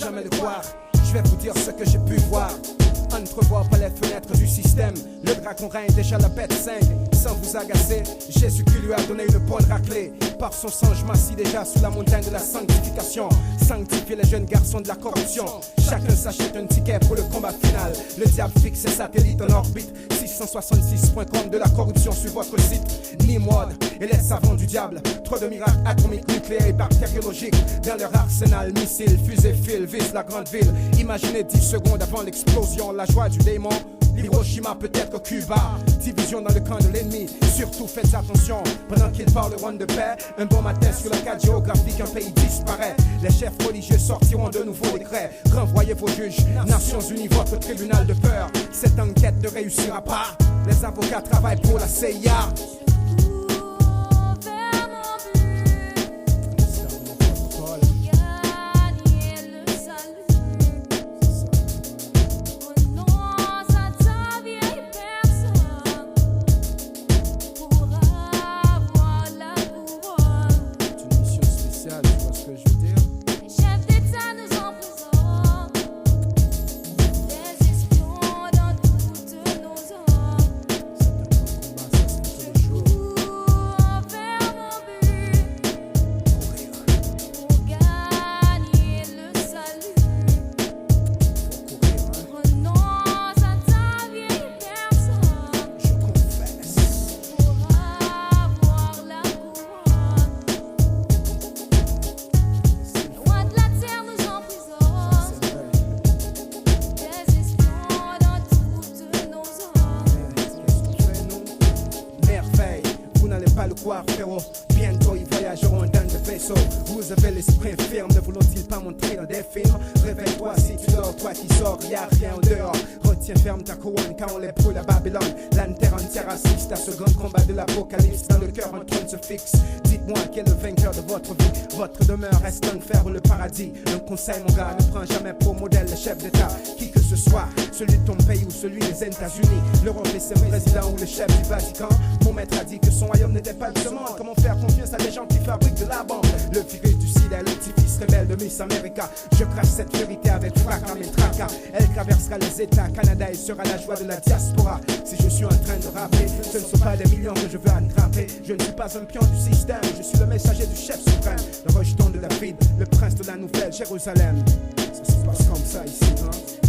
jamais le croire. Je vais vous dire ce que j'ai pu voir. Entrevoir par les fenêtres du système. Le dragon règne déjà la bête 5. Sans vous agacer, Jésus qui lui a donné une bonne raclée. Par son sang, je m'assis déjà sous la montagne de la sanctification. Sanctifier les jeunes garçons de la corruption. Chacun s'achète un ticket pour le combat final. Le diable fixe ses satellites en orbite. 666.com de la corruption sur votre site. Nimrod et les savants du diable. Trop de miracles atomiques, nucléaires et bactériologiques. Dans leur arsenal, missiles, fusées, fils visent la grande ville. Imaginez 10 secondes avant l'explosion, la joie du démon. Hiroshima, peut-être Cuba. Division dans le camp de l'ennemi. Surtout faites attention. Pendant qu'ils parleront de paix, un bon matin sur la carte géographique, un pays disparaît. Les chefs religieux sortiront de nouveaux décrets. Renvoyez vos juges. Nations Unies, votre tribunal de peur. Cette enquête ne réussira pas. Les avocats travaillent pour la CIA. Frérot, bientôt ils voyageront dans le vaisseau. Vous avez l'esprit ferme, ne voulons-ils pas montrer dans des films? Réveille-toi si tu dors, toi qui sors, y'a rien au dehors. Retiens ferme ta couronne quand on les brûle à Babylone. La terre entière assiste à ce grand combat de l'apocalypse. Dans le cœur un trône se fixe. Dites-moi qui est le vainqueur de votre vie. Votre demeure reste l'enfer ou le paradis. Un conseil mon gars, ne prends jamais pour modèle le chef d'état. Qui que ce soit, celui de ton pays ou celui des États-Unis. L'Europe et ses présidents ou le chef du Vatican. Mon maître a dit que son royaume n'était pas de ce monde. Comment faire confiance à des gens qui fabriquent de la bombe? Le virus du sida, le petit-fils rebelle de Miss America. Je crache cette vérité avec fracas et tracas. Elle traversera les États, Canada et sera la joie de la diaspora. Si je suis en train de rapper, ce ne sont pas des millions que je veux attraper. Je ne suis pas un pion du système, je suis le messager du chef suprême. Le rejeton de David, le prince de la nouvelle Jérusalem. Ça se passe comme ça ici, hein?